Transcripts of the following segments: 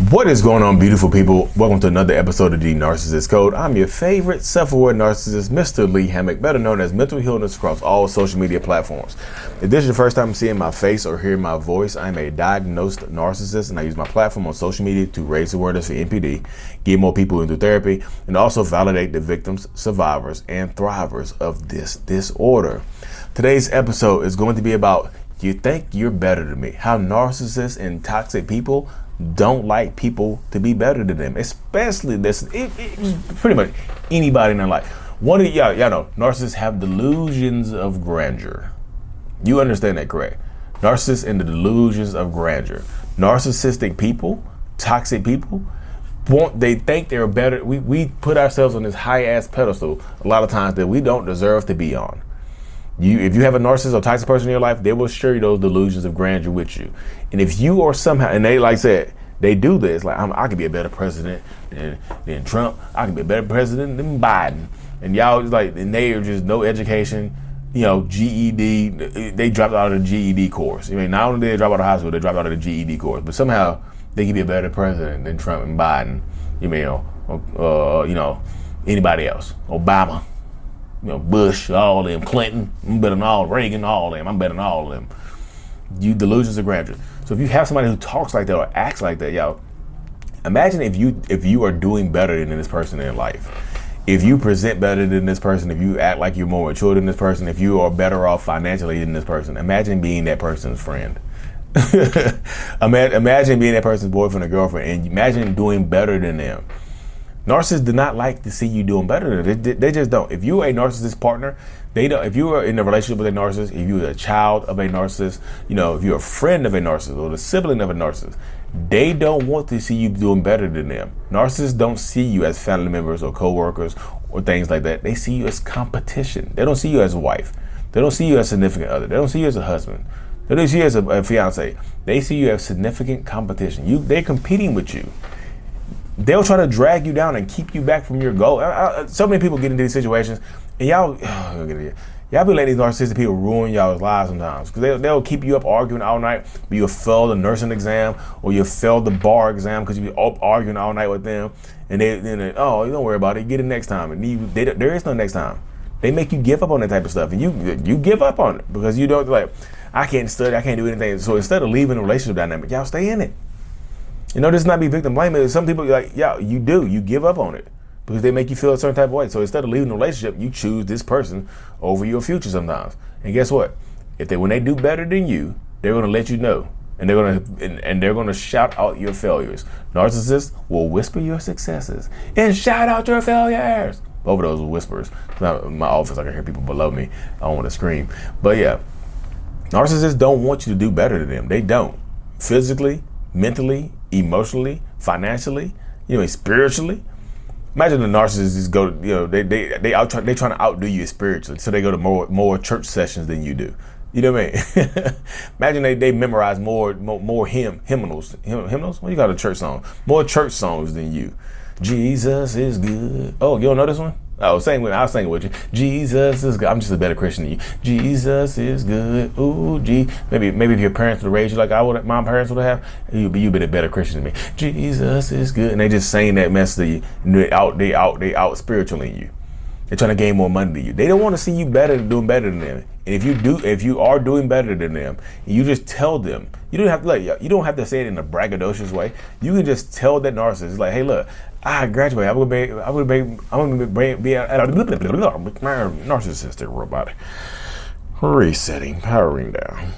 What is going on, beautiful people? Welcome to another episode of the Narcissist Code. I'm your favorite self-aware narcissist, Mr. Lee Hammock, better known as Mental Healness across all social media platforms. If this is your first time seeing my face or hearing my voice, I'm a diagnosed narcissist, and I use my platform on social media to raise awareness for NPD, get more people into therapy, and also validate the victims, survivors, and thrivers of this disorder. Today's episode is going to be about you think you're better than me, how narcissists and toxic people don't like people to be better than them, especially pretty much anybody in their life. One of y'all know narcissists have delusions of grandeur. You understand that, correct? Narcissists and the delusions of grandeur. Narcissistic people, toxic people, they think they're better. We put ourselves on this high ass pedestal a lot of times that we don't deserve to be on. If you have a narcissist or toxic person in your life, they will share you those delusions of grandeur with you. And if you are somehow, and they like said, they do this, like I could be a better president than Trump. I could be a better president than Biden. And y'all like, and they are just no education, GED. They dropped out of the GED course. I mean, not only did they drop out of high school, they dropped out of the GED course. But somehow they could be a better president than Trump and Biden. Anybody else, Obama. Bush, all of them, Clinton, I'm better than all, Reagan, all of them, I'm better than all of them. You delusions of grandeur. So if you have somebody who talks like that or acts like that, y'all, imagine if you are doing better than this person in life. If you present better than this person, if you act like you're more mature than this person, if you are better off financially than this person, imagine being that person's friend. Imagine being that person's boyfriend or girlfriend, and imagine doing better than them. Narcissists do not like to see you doing better than them. They just don't. If you're a narcissist partner, they don't. If you are in a relationship with a narcissist, if you're a child of a narcissist, if you're a friend of a narcissist or the sibling of a narcissist, they don't want to see you doing better than them. Narcissists don't see you as family members or co-workers or things like that. They see you as competition. They don't see you as a wife. They don't see you as a significant other. They don't see you as a husband. They don't see you as a fiance. They see you as significant competition. They're competing with you. They'll try to drag you down and keep you back from your goal. So many people get into these situations, and y'all be letting these narcissistic people ruin y'all's lives sometimes, because they'll keep you up arguing all night. But you'll fail the nursing exam or you'll fail the bar exam because you'll be up arguing all night with them. And they don't worry about it. Get it next time. And there is no next time. They make you give up on that type of stuff, and you give up on it because you don't I can't study, I can't do anything. So instead of leaving the relationship dynamic, y'all stay in it. This not be victim blaming. Some people you give up on it because they make you feel a certain type of way. So instead of leaving the relationship, you choose this person over your future sometimes. And guess what? When they do better than you, they're gonna let you know, and they're gonna shout out your failures. Narcissists will whisper your successes and shout out your failures. Both of those whispers. In my office, I can hear people below me. I don't want to scream, but yeah, narcissists don't want you to do better than them. They don't. Physically, mentally, emotionally, financially, spiritually. Imagine the narcissists just go, they trying to outdo you spiritually, so they go to more church sessions than you do. You know what I mean? Imagine they memorize more hymnals. Hymnals? What do you call a church song? More church songs than you. Jesus is good. Oh, you don't know this one? I'll sing it with you. Jesus is good. I'm just a better Christian than you. Jesus is good. Ooh, maybe if your parents would raise you like my parents would have, you'd be a better Christian than me. Jesus is good, and they just saying that mess to you. They out spiritually you. They're trying to gain more money than you. They don't want to see you doing better than them. And if you are doing better than them, you just tell them. You don't have to say it in a braggadocious way. You can just tell that narcissist, it's like, hey, look, I graduated. I'm gonna be at a narcissistic robot. Resetting, powering down,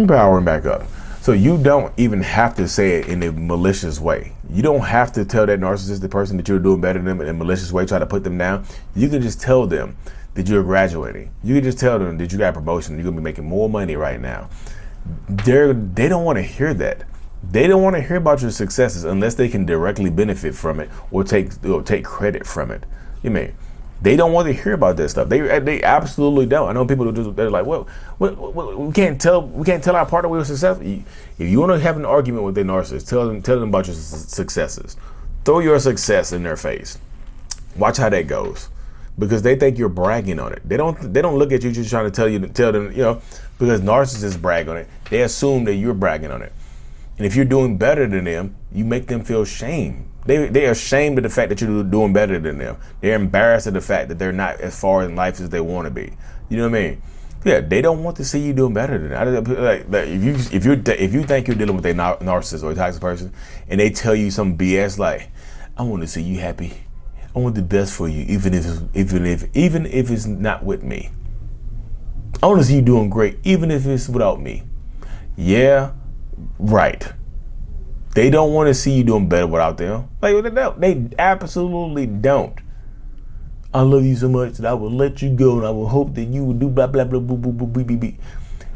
powering back up. So you don't even have to say it in a malicious way. You don't have to tell that narcissistic person that you're doing better than them in a malicious way, try to put them down. You can just tell them that you're graduating. You can just tell them that you got a promotion. You're gonna be making more money right now. They don't want to hear that. They don't want to hear about your successes unless they can directly benefit from it or take credit from it. They don't want to hear about that stuff. They absolutely don't. I know people they're like, well, we can't tell our partner we were successful. If you want to have an argument with a narcissist, tell them about your successes. Throw your success in their face. Watch how that goes. because they think you're bragging on it. They don't look at you just trying to tell them, because narcissists brag on it. They assume that you're bragging on it. And if you're doing better than them, you make them feel shame. They are ashamed of the fact that you're doing better than them. They're embarrassed of the fact that they're not as far in life as they want to be. You know what I mean? Yeah, they don't want to see you doing better than that. Like if you think you're dealing with a narcissist or a toxic person, and they tell you some BS like, I want to see you happy. I want the best for you, even if it's not with me. I want to see you doing great, even if it's without me. Yeah, right. They don't want to see you doing better without them. Like, they absolutely don't. I love you so much that I will let you go, and I will hope that you will do blah blah blah blah blah blah blah blah.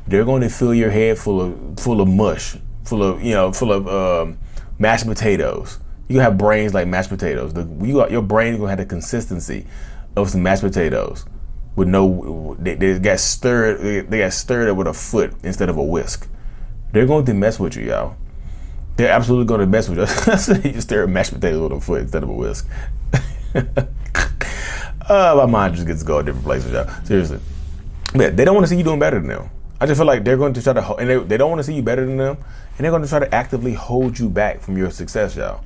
They're going to fill your head full of mush, full of mashed potatoes. You have brains like mashed potatoes. Your brain is gonna have the consistency of some mashed potatoes with they got stirred. They got stirred up with a foot instead of a whisk. They're going to mess with you, y'all. They're absolutely going to mess with you. You stir mashed potatoes with a foot instead of a whisk. My mind just gets to go a different places, y'all. Seriously, but they don't want to see you doing better than them. I just feel like they're going to try to, and they don't want to see you better than them, and they're going to try to actively hold you back from your success, y'all.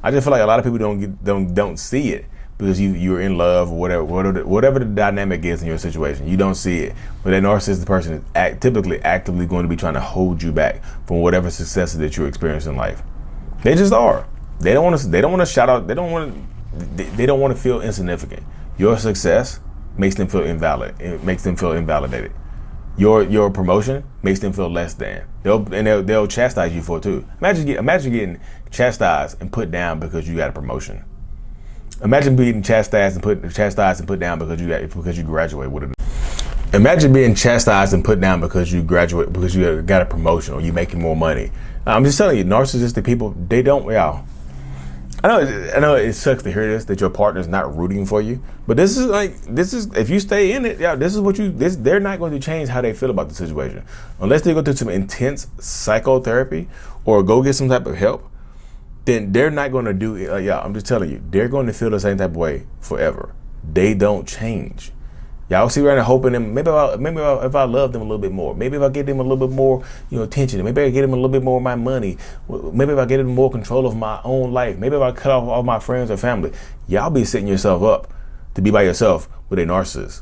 I just feel like a lot of people don't see it because you're in love or whatever the dynamic is in your situation. You don't see it, but that narcissistic person is typically actively going to be trying to hold you back from whatever successes that you're experiencing in life. They just are. They don't want to shout out. They don't want to feel insignificant. Your success makes them feel invalid. It makes them feel invalidated. Your promotion makes them feel less than. They'll chastise you for it too. Imagine getting chastised and put down because you got a promotion. Imagine being chastised and put down because you graduate with it. Imagine being chastised and put down because you got a promotion or you making more money. I'm just telling you, narcissistic people, they don't. I know it sucks to hear this, that your partner's not rooting for you, but this is if you stay in it, they're not going to change how they feel about the situation unless they go through some intense psychotherapy or go get some type of help. Then they're not going to do it. I'm just telling you, they're going to feel the same type of way forever. They don't change. Y'all see right now hoping them. Maybe if I love them a little bit more, maybe if I get them a little bit more, attention, maybe I get them a little bit more of my money, maybe if I get them more control of my own life, maybe if I cut off all my friends or family, y'all be setting yourself up to be by yourself with a narcissist.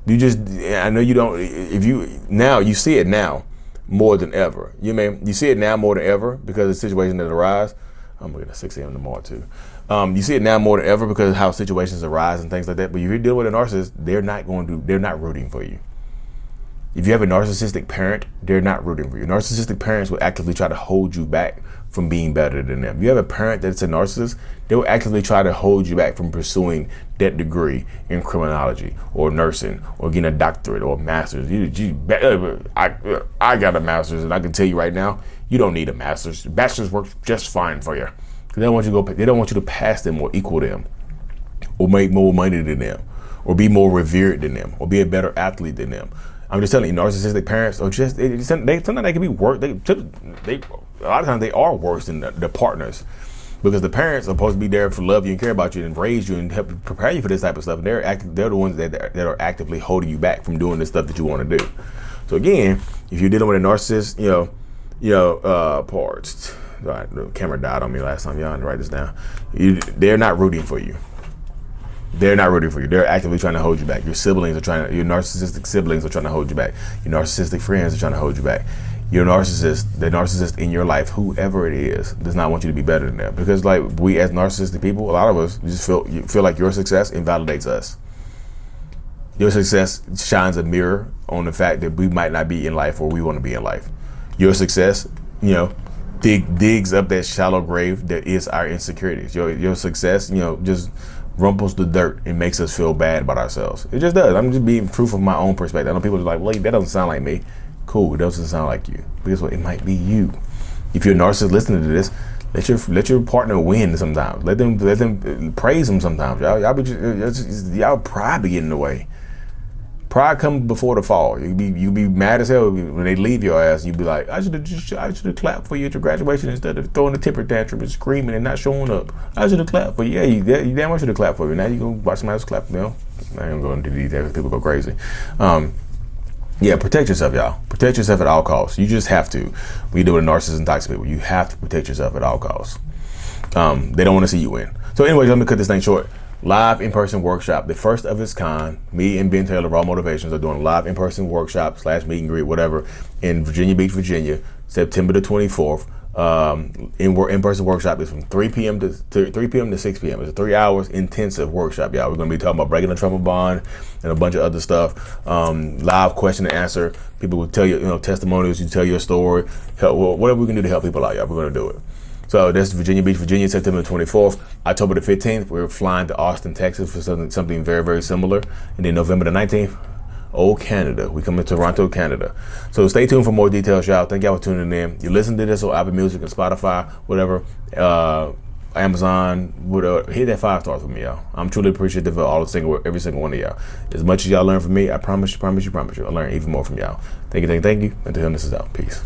I know you don't. You see it now more than ever. You see it now more than ever because of the situation that arise. I'm looking at 6 a.m. tomorrow too. You see it now more than ever because of how situations arise and things like that. But if you're dealing with a narcissist, they're not rooting for you. If you have a narcissistic parent, they're not rooting for you. Narcissistic parents will actively try to hold you back from being better than them. If you have a parent that's a narcissist, they will actively try to hold you back from pursuing that degree in criminology or nursing or getting a doctorate or a master's. I got a master's, and I can tell you right now, you don't need a master's. Bachelor's works just fine for you. They don't want you to pass them or equal them, or make more money than them, or be more revered than them, or be a better athlete than them. I'm just telling you, narcissistic parents are sometimes they can be worse. They a lot of times they are worse than the partners, because the parents are supposed to be there to love you and care about you and raise you and help prepare you for this type of stuff. And they're the ones that are actively holding you back from doing the stuff that you want to do. So again, if you're dealing with a narcissist, parts. All right, the camera died on me last time. Y'all need to write this down. They're not rooting for you. They're not rooting for you. They're actively trying to hold you back. Your narcissistic siblings are trying to hold you back. Your narcissistic friends are trying to hold you back. The narcissist in your life, whoever it is, does not want you to be better than them. Because like we as narcissistic people, a lot of us just feel like your success invalidates us. Your success shines a mirror on the fact that we might not be in life where we want to be in life. Your success, digs up that shallow grave that is our insecurities. Your success, just rumples the dirt and makes us feel bad about ourselves. It just does. I'm just being proof of my own perspective. I know people are like, well, that doesn't sound like me. Cool, it doesn't sound like you. Because it might be you. If you're a narcissist listening to this, let your partner win sometimes. Let them praise them sometimes. Y'all pride be getting in the way. Pride comes before the fall. You be mad as hell when they leave your ass. You be like, I should have clapped for you at your graduation instead of throwing a temper tantrum and screaming and not showing up. I should have clapped for you. Yeah, you damn well should have clapped for me. Now you go watch somebody else clap. I ain't going to do these things. People go crazy. Yeah, protect yourself, y'all. Protect yourself at all costs. You just have to. When you deal with narcissists and toxic people, you have to protect yourself at all costs. They don't want to see you win. So anyways, let me cut this thing short. Live in-person workshop, the first of its kind. Me and Ben Taylor, Raw Motivations, are doing a live in-person workshop / meet and greet, whatever, in Virginia Beach, Virginia, September the 24th. In-person workshop is from 3 p.m. to 6 p.m. It's a 3 hours intensive workshop, y'all. We're going to be talking about breaking the trauma bond and a bunch of other stuff. Live question and answer. People will tell you, testimonials. You tell your story. Whatever we can do to help people out, y'all. We're going to do it. So that's Virginia Beach, Virginia, September 24th. October the 15th, we're flying to Austin, Texas for something very, very similar. And then November the 19th, Canada. We come to Toronto, Canada. So stay tuned for more details, y'all. Thank y'all for tuning in. You listen to this on Apple Music and Spotify, whatever, Amazon, whatever. Hit that 5 stars for me, y'all. I'm truly appreciative of every single one of y'all. As much as y'all learn from me, I promise you, I'll learn even more from y'all. Thank you. Until then, this is out. Peace.